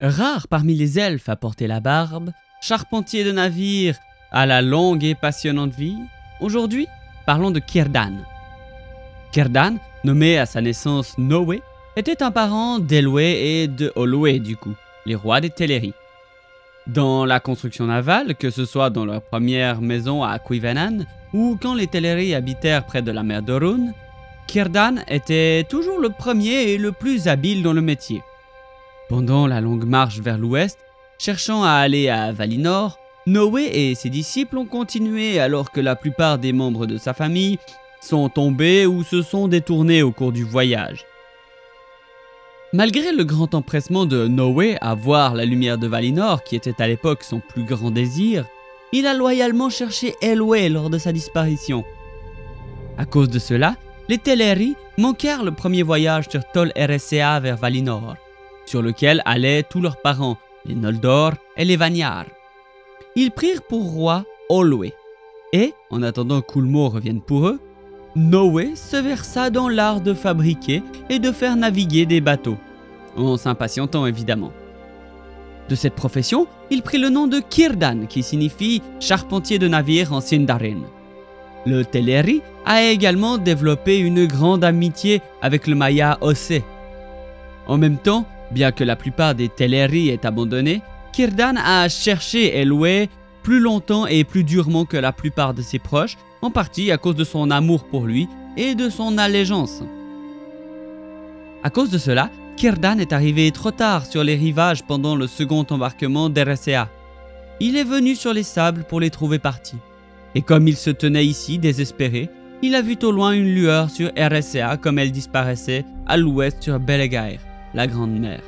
Rare parmi les elfes à porter la barbe, charpentier de navire à la longue et passionnante vie, aujourd'hui, parlons de Círdan. Círdan, nommé à sa naissance Nowé, était un parent d'Elwë et de Olwë du coup, les rois des Teleri. Dans la construction navale, que ce soit dans leur première maison à Cuivenan ou quand les Teleri habitèrent près de la mer d'Orun, Círdan était toujours le premier et le plus habile dans le métier. Pendant la longue marche vers l'ouest, cherchant à aller à Valinor, Nowé et ses disciples ont continué alors que la plupart des membres de sa famille sont tombés ou se sont détournés au cours du voyage. Malgré le grand empressement de Nowé à voir la lumière de Valinor, qui était à l'époque son plus grand désir, il a loyalement cherché Elwë lors de sa disparition. À cause de cela, les Teleri manquèrent le premier voyage sur Tol Eressëa vers Valinor, sur lequel allaient tous leurs parents, les Noldor et les Vanyar. Ils prirent pour roi Olwë, et, en attendant qu'Ulmo revienne pour eux, Nowé se versa dans l'art de fabriquer et de faire naviguer des bateaux, en s'impatientant évidemment. De cette profession, il prit le nom de Círdan, qui signifie charpentier de navire en Sindarin. Le Teleri a également développé une grande amitié avec le Maya Ossë. En même temps, bien que la plupart des Teleri aient abandonné, Círdan a cherché Elwë plus longtemps et plus durement que la plupart de ses proches, en partie à cause de son amour pour lui et de son allégeance. À cause de cela, Círdan est arrivé trop tard sur les rivages pendant le second embarquement d'Eressëa. Il est venu sur les sables pour les trouver partis. Et comme il se tenait ici, désespéré, il a vu au loin une lueur sur Eressëa comme elle disparaissait à l'ouest sur Belegaer, la Grande Mer.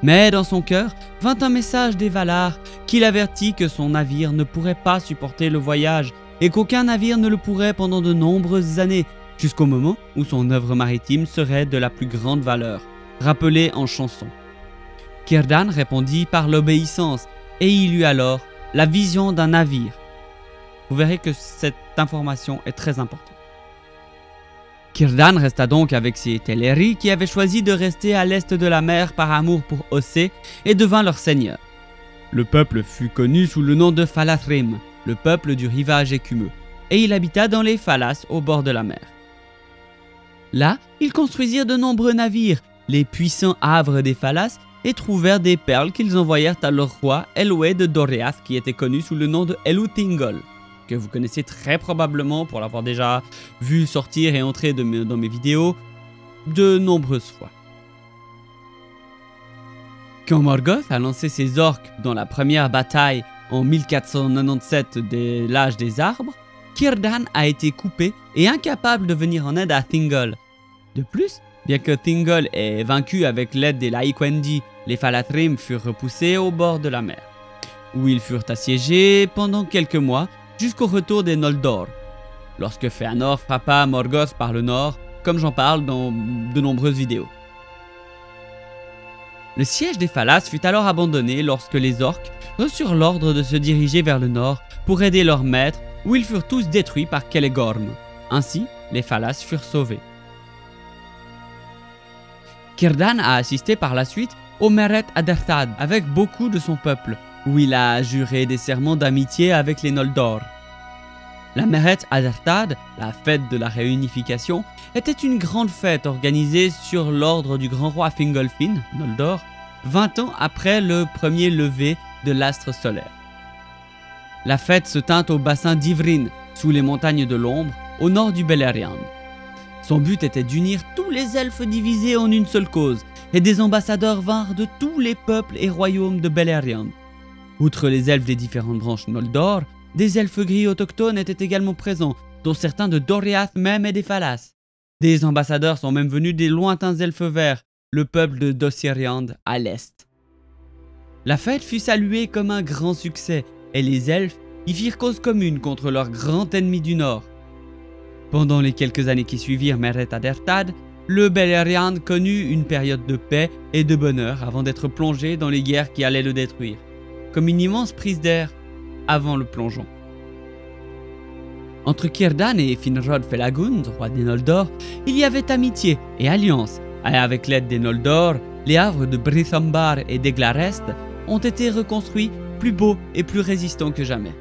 Mais dans son cœur vint un message des Valar qui l'avertit que son navire ne pourrait pas supporter le voyage et qu'aucun navire ne le pourrait pendant de nombreuses années, jusqu'au moment où son œuvre maritime serait de la plus grande valeur, rappelée en chanson. Círdan répondit par l'obéissance et il eut alors la vision d'un navire. Vous verrez que cette information est très importante. Círdan resta donc avec ses Teleri qui avaient choisi de rester à l'est de la mer par amour pour Ossë et devint leur seigneur. Le peuple fut connu sous le nom de Falathrim, le peuple du rivage écumeux, et il habita dans les Falas au bord de la mer. Là, ils construisirent de nombreux navires, les puissants havres des Falas, et trouvèrent des perles qu'ils envoyèrent à leur roi Elwë de Doriath qui était connu sous le nom de Elhuthingol, que vous connaissez très probablement pour l'avoir déjà vu sortir et entrer dans mes vidéos de nombreuses fois. Quand Morgoth a lancé ses orques dans la première bataille en 1497 de l'âge des arbres, Círdan a été coupé et incapable de venir en aide à Thingol. De plus, bien que Thingol ait vaincu avec l'aide des Laïquendi, les Falathrim furent repoussés au bord de la mer, où ils furent assiégés pendant quelques mois jusqu'au retour des Noldor, lorsque Fëanor frappa Morgoth par le nord, comme j'en parle dans de nombreuses vidéos. Le siège des Falas fut alors abandonné lorsque les orques reçurent l'ordre de se diriger vers le nord pour aider leur maître, où ils furent tous détruits par Celegorm. Ainsi, les Falas furent sauvés. Círdan a assisté par la suite au Meret Aderthad avec beaucoup de son peuple, où il a juré des serments d'amitié avec les Noldor. La Meret Aderthad, la fête de la réunification, était une grande fête organisée sur l'ordre du grand roi Fingolfin, Noldor, 20 ans après le premier lever de l'astre solaire. La fête se tint au bassin d'Ivrin, sous les montagnes de l'ombre, au nord du Beleriand. Son but était d'unir tous les elfes divisés en une seule cause, et des ambassadeurs vinrent de tous les peuples et royaumes de Beleriand. Outre les elfes des différentes branches Noldor, des elfes gris autochtones étaient également présents, dont certains de Doriath même et des Falas. Des ambassadeurs sont même venus des lointains elfes verts, le peuple de Dosiriand à l'est. La fête fut saluée comme un grand succès, et les elfes y firent cause commune contre leur grand ennemi du nord. Pendant les quelques années qui suivirent Meret Aderthad, le Beleriand connut une période de paix et de bonheur avant d'être plongé dans les guerres qui allaient le détruire, comme une immense prise d'air avant le plongeon. Entre Círdan et Finrod Felagund, roi des Noldor, il y avait amitié et alliance, Et avec l'aide des Noldor, les havres de Brithambar et d'Eglarest ont été reconstruits plus beaux et plus résistants que jamais.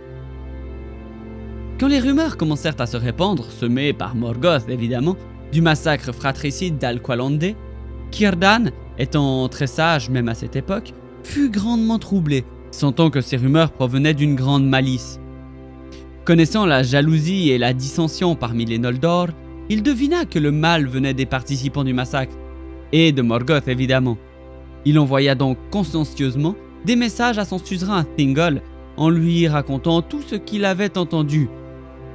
Quand les rumeurs commencèrent à se répandre, semées par Morgoth évidemment, du massacre fratricide d'Al-Qualondë, Círdan, étant très sage même à cette époque, fut grandement troublé, sentant que ces rumeurs provenaient d'une grande malice. Connaissant la jalousie et la dissension parmi les Noldor, il devina que le mal venait des participants du massacre, et de Morgoth évidemment. Il envoya donc consciencieusement des messages à son suzerain Thingol en lui racontant tout ce qu'il avait entendu.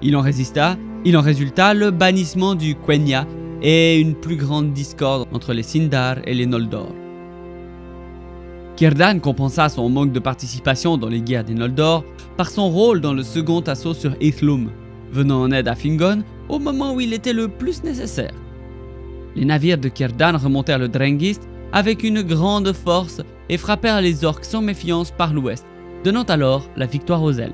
Il en résulta le bannissement du Quenya et une plus grande discorde entre les Sindar et les Noldor. Círdan compensa son manque de participation dans les guerres des Noldor par son rôle dans le second assaut sur Ithlum, venant en aide à Fingon au moment où il était le plus nécessaire. Les navires de Círdan remontèrent le Drengist avec une grande force et frappèrent les orques sans méfiance par l'ouest, donnant alors la victoire aux elfes.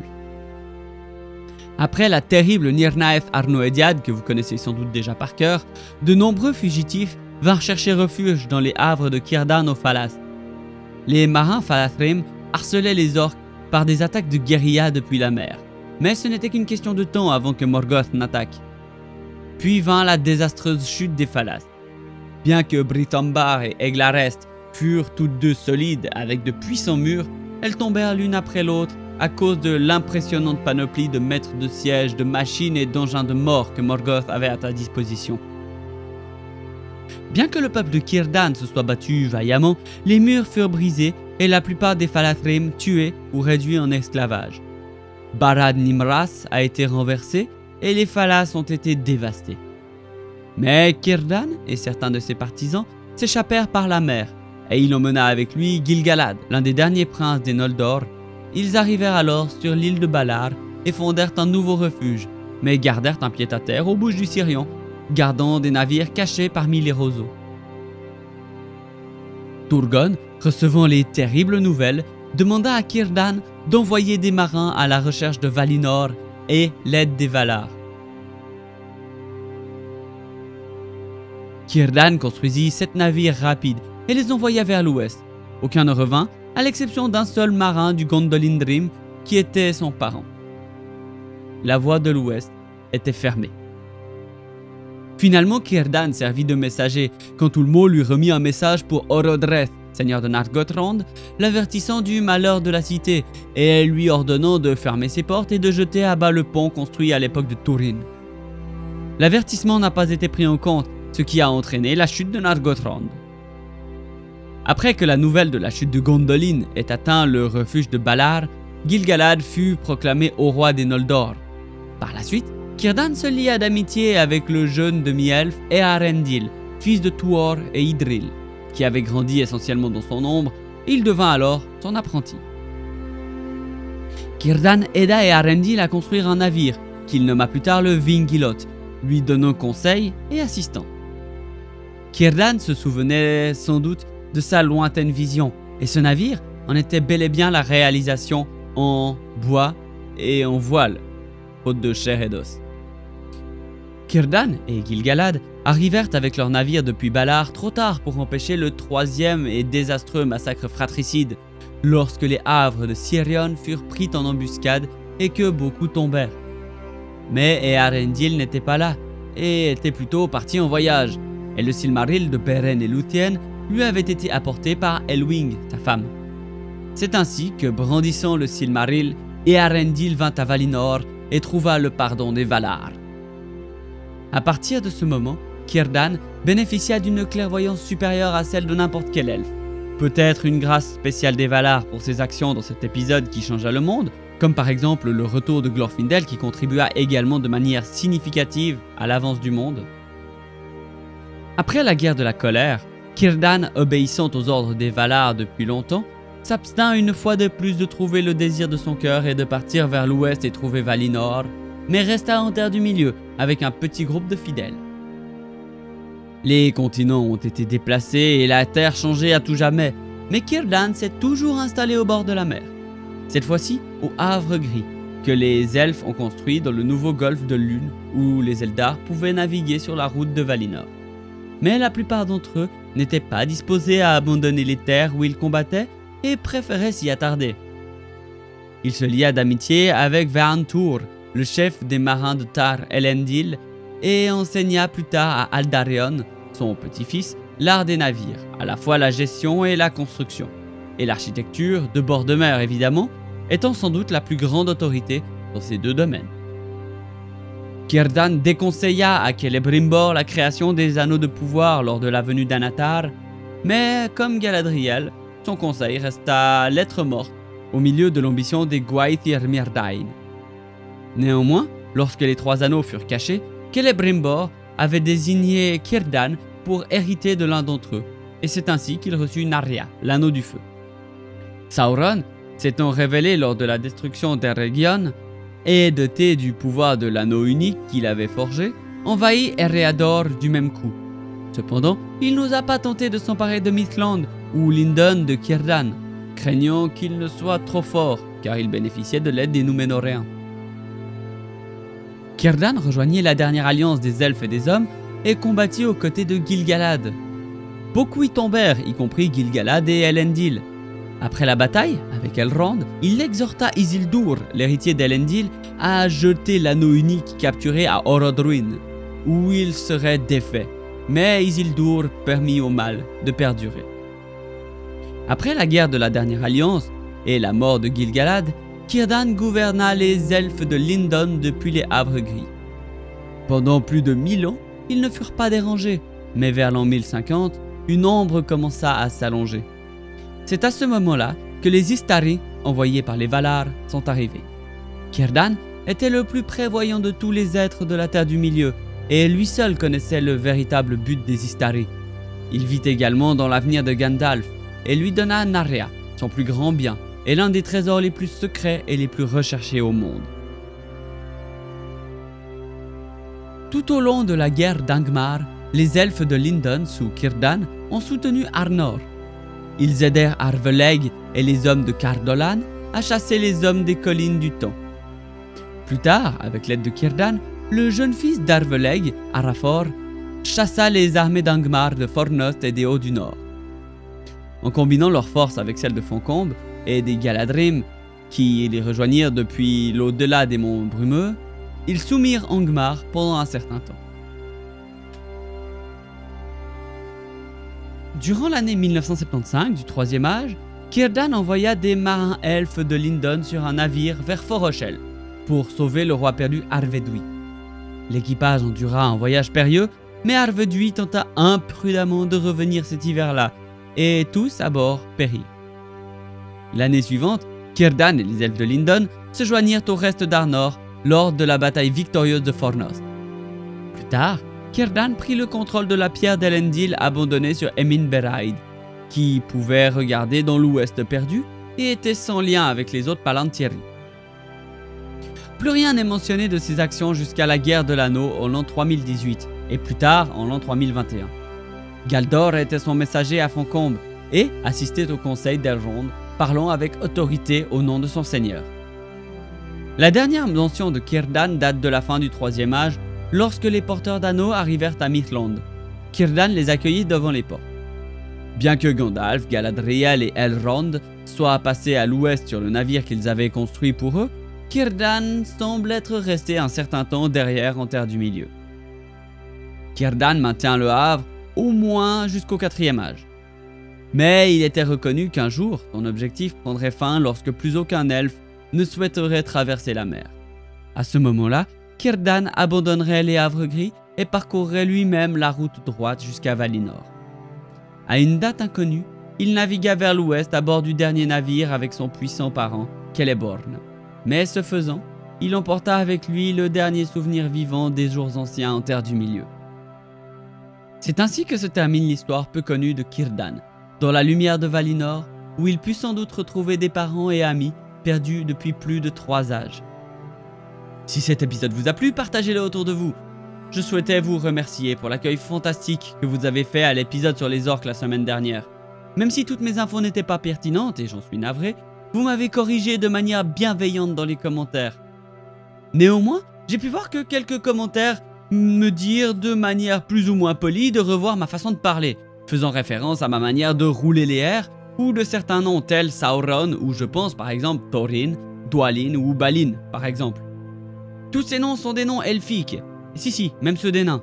Après la terrible Nirnaeth Arnoediad, que vous connaissez sans doute déjà par cœur, de nombreux fugitifs vinrent chercher refuge dans les havres de Círdan au Falas. Les marins Falathrim harcelaient les orques par des attaques de guérilla depuis la mer, mais ce n'était qu'une question de temps avant que Morgoth n'attaque. Puis vint la désastreuse chute des Falas. Bien que Brithambar et Eglarest furent toutes deux solides avec de puissants murs, elles tombèrent l'une après l'autre à cause de l'impressionnante panoplie de maîtres de siège, de machines et d'engins de mort que Morgoth avait à sa disposition. Bien que le peuple de Círdan se soit battu vaillamment, les murs furent brisés et la plupart des Falathrim tués ou réduits en esclavage. Barad Nimras a été renversé et les Falas ont été dévastés. Mais Círdan et certains de ses partisans s'échappèrent par la mer et il emmena avec lui Gil-galad, l'un des derniers princes des Noldor. Ils arrivèrent alors sur l'île de Balar et fondèrent un nouveau refuge, mais gardèrent un pied-à-terre aux bouches du Sirion, gardant des navires cachés parmi les roseaux. Turgon, recevant les terribles nouvelles, demanda à Círdan d'envoyer des marins à la recherche de Valinor et l'aide des Valar. Círdan construisit 7 navires rapides et les envoya vers l'ouest. Aucun ne revint, à l'exception d'un seul marin du Gondolin-Drim qui était son parent. La voie de l'ouest était fermée. Finalement, Círdan servit de messager quand Ulmo lui remit un message pour Orodreth, seigneur de Nargothrond, l'avertissant du malheur de la cité et lui ordonnant de fermer ses portes et de jeter à bas le pont construit à l'époque de Túrin. L'avertissement n'a pas été pris en compte, ce qui a entraîné la chute de Nargothrond. Après que la nouvelle de la chute de Gondolin ait atteint le refuge de Balar, Gil-galad fut proclamé au roi des Noldor. Par la suite, Círdan se lia d'amitié avec le jeune demi-elfe Eärendil, fils de Tuor et Idril, qui avait grandi essentiellement dans son ombre, et il devint alors son apprenti. Círdan aida Eärendil à construire un navire, qu'il nomma plus tard le Vingilot, lui donnant conseil et assistant. Círdan se souvenait sans doute de sa lointaine vision, et ce navire en était bel et bien la réalisation en bois et en voile, faute de chair et d'os. Círdan et Gil-galad arrivèrent avec leur navire depuis Balar trop tard pour empêcher le 3e et désastreux massacre fratricide, lorsque les havres de Sirion furent pris en embuscade et que beaucoup tombèrent. Mais Eärendil n'était pas là, et était plutôt parti en voyage, et le Silmaril de Beren et Lúthien lui avait été apporté par Elwing, sa femme. C'est ainsi que, brandissant le Silmaril, Eärendil vint à Valinor et trouva le pardon des Valar. À partir de ce moment, Círdan bénéficia d'une clairvoyance supérieure à celle de n'importe quel elfe. Peut-être une grâce spéciale des Valar pour ses actions dans cet épisode qui changea le monde, comme par exemple le retour de Glorfindel qui contribua également de manière significative à l'avance du monde. Après la guerre de la colère, Círdan, obéissant aux ordres des Valar depuis longtemps, s'abstint une fois de plus de trouver le désir de son cœur et de partir vers l'ouest et trouver Valinor, mais resta en terre du milieu avec un petit groupe de fidèles. Les continents ont été déplacés et la terre changée à tout jamais, mais Círdan s'est toujours installé au bord de la mer. Cette fois-ci au Havre Gris, que les elfes ont construit dans le nouveau golfe de Lune, où les Eldar pouvaient naviguer sur la route de Valinor. mais la plupart d'entre eux n'étaient pas disposés à abandonner les terres où ils combattaient et préféraient s'y attarder. Il se lia d'amitié avec Veantur, le chef des marins de Tar Elendil, et enseigna plus tard à Aldarion, son petit-fils, l'art des navires, à la fois la gestion et la construction, et l'architecture de bord de mer évidemment, étant sans doute la plus grande autorité dans ces deux domaines. Círdan déconseilla à Celebrimbor la création des anneaux de pouvoir lors de la venue d'Anatar, mais comme Galadriel, son conseil resta lettre morte au milieu de l'ambition des Gwaithir Myrdain. Néanmoins, lorsque les 3 anneaux furent cachés, Celebrimbor avait désigné Círdan pour hériter de l'un d'entre eux, et c'est ainsi qu'il reçut Narya, l'anneau du feu. Sauron, s'étant révélé lors de la destruction d'Eregion, et doté du pouvoir de l'anneau unique qu'il avait forgé, envahit Ereador du même coup. Cependant, il n'osa pas tenter de s'emparer de Mithland ou Lindon de Círdan, craignant qu'il ne soit trop fort, car il bénéficiait de l'aide des Núménoréens. Círdan rejoignit la dernière alliance des elfes et des hommes et combattit aux côtés de Gil-galad. Beaucoup y tombèrent, y compris Gil-galad et Elendil. Après la bataille, avec Elrond, il exhorta Isildur, l'héritier d'Elendil, à jeter l'anneau unique capturé à Orodruin, où il serait défait. Mais Isildur permit au mal de perdurer. Après la guerre de la dernière alliance et la mort de Gil-galad, Círdan gouverna les elfes de Lindon depuis les Havres Gris. Pendant plus de 1000 ans, ils ne furent pas dérangés, mais vers l'an 1050, une ombre commença à s'allonger. C'est à ce moment-là que les Istari, envoyés par les Valar, sont arrivés. Círdan était le plus prévoyant de tous les êtres de la Terre du Milieu, et lui seul connaissait le véritable but des Istari. Il vit également dans l'avenir de Gandalf, et lui donna Narya, son plus grand bien, et l'un des trésors les plus secrets et les plus recherchés au monde. Tout au long de la guerre d'Angmar, les elfes de Lindon sous Círdan ont soutenu Arnor. Ils aidèrent Arveleg et les hommes de Cardolan à chasser les hommes des collines du temps. Plus tard, avec l'aide de Círdan, le jeune fils d'Arveleg, Arafor, chassa les armées d'Angmar, de Fornost et des Hauts du Nord. En combinant leurs forces avec celles de Foncombe et des Galadrim, qui les rejoignirent depuis l'au-delà des monts brumeux, ils soumirent Angmar pendant un certain temps. Durant l'année 1975 du Troisième Âge, Círdan envoya des marins elfes de Lindon sur un navire vers Fort Rochelle pour sauver le roi perdu Arvedui. L'équipage endura un voyage périlleux, mais Arvedui tenta imprudemment de revenir cet hiver-là, et tous à bord périrent. L'année suivante, Círdan et les elfes de Lindon se joignirent au reste d'Arnor lors de la bataille victorieuse de Fornost. Plus tard, Círdan prit le contrôle de la pierre d'Elendil abandonnée sur Emin Beraid, qui pouvait regarder dans l'ouest perdu et était sans lien avec les autres Palantiri. Plus rien n'est mentionné de ses actions jusqu'à la guerre de l'anneau en l'an 3018 et plus tard en l'an 3021. Galdor était son messager à Foncombe et assistait au conseil d'Elrond, parlant avec autorité au nom de son seigneur. La dernière mention de Círdan date de la fin du Troisième Âge, lorsque les porteurs d'anneaux arrivèrent à Mithland. Círdan les accueillit devant les portes. Bien que Gandalf, Galadriel et Elrond soient passés à l'ouest sur le navire qu'ils avaient construit pour eux, Círdan semble être resté un certain temps derrière en Terre du Milieu. Círdan maintient le Havre au moins jusqu'au 4e âge. Mais il était reconnu qu'un jour, son objectif prendrait fin lorsque plus aucun elfe ne souhaiterait traverser la mer. À ce moment-là, Círdan abandonnerait les Havres Gris et parcourrait lui-même la route droite jusqu'à Valinor. À une date inconnue, il navigua vers l'ouest à bord du dernier navire avec son puissant parent, Celeborn. Mais ce faisant, il emporta avec lui le dernier souvenir vivant des jours anciens en Terre du Milieu. C'est ainsi que se termine l'histoire peu connue de Círdan, dans la lumière de Valinor, où il put sans doute retrouver des parents et amis perdus depuis plus de 3 âges. Si cet épisode vous a plu, partagez-le autour de vous. Je souhaitais vous remercier pour l'accueil fantastique que vous avez fait à l'épisode sur les orques la semaine dernière. Même si toutes mes infos n'étaient pas pertinentes, et j'en suis navré, vous m'avez corrigé de manière bienveillante dans les commentaires. Néanmoins, j'ai pu voir que quelques commentaires me dire de manière plus ou moins polie de revoir ma façon de parler, faisant référence à ma manière de rouler les R ou de certains noms tels Sauron ou je pense par exemple Thorin, Dwalin ou Balin par exemple. Tous ces noms sont des noms elfiques, si, même ceux des nains.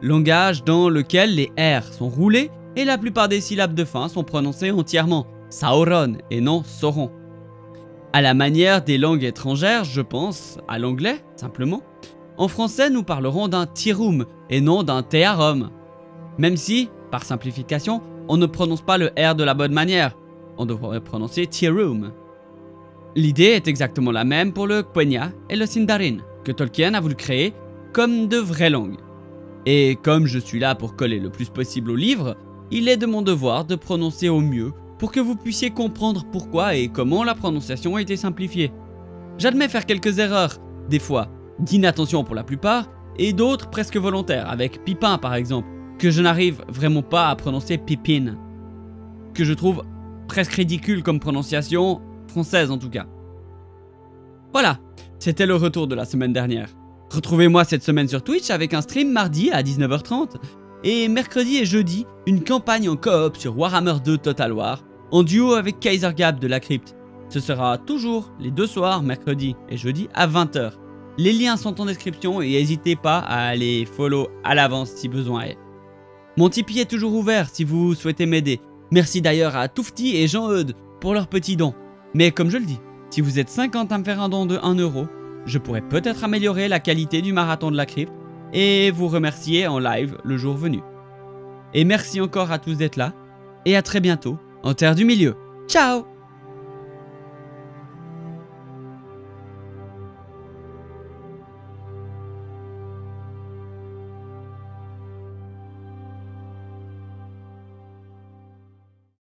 Langage dans lequel les R sont roulés et la plupart des syllabes de fin sont prononcées entièrement, Sauron et non Sauron. À la manière des langues étrangères, je pense à l'anglais simplement. En français, nous parlerons d'un tirum et non d'un tearum. Même si, par simplification, on ne prononce pas le R de la bonne manière. On devrait prononcer tirum. L'idée est exactement la même pour le Quenya et le Sindarin, que Tolkien a voulu créer comme de vraies langues. Et comme je suis là pour coller le plus possible au livre, il est de mon devoir de prononcer au mieux pour que vous puissiez comprendre pourquoi et comment la prononciation a été simplifiée. J'admets faire quelques erreurs, des fois d'inattention pour la plupart, et d'autres presque volontaires, avec Pipin par exemple, que je n'arrive vraiment pas à prononcer Pipin, que je trouve presque ridicule comme prononciation, française en tout cas. Voilà, c'était le retour de la semaine dernière. Retrouvez-moi cette semaine sur Twitch avec un stream mardi à 19h30, et mercredi et jeudi, une campagne en coop sur Warhammer 2 Total War, en duo avec Kaiser Gap de la crypte. Ce sera toujours les 2 soirs, mercredi et jeudi à 20h. Les liens sont en description et n'hésitez pas à aller follow à l'avance si besoin est. Mon Tipeee est toujours ouvert si vous souhaitez m'aider. Merci d'ailleurs à Toufti et Jean-Eudes pour leurs petits dons. Mais comme je le dis, si vous êtes 50 à me faire un don de 1 euro, je pourrais peut-être améliorer la qualité du marathon de la crypte et vous remercier en live le jour venu. Et merci encore à tous d'être là et à très bientôt en Terre du Milieu. Ciao!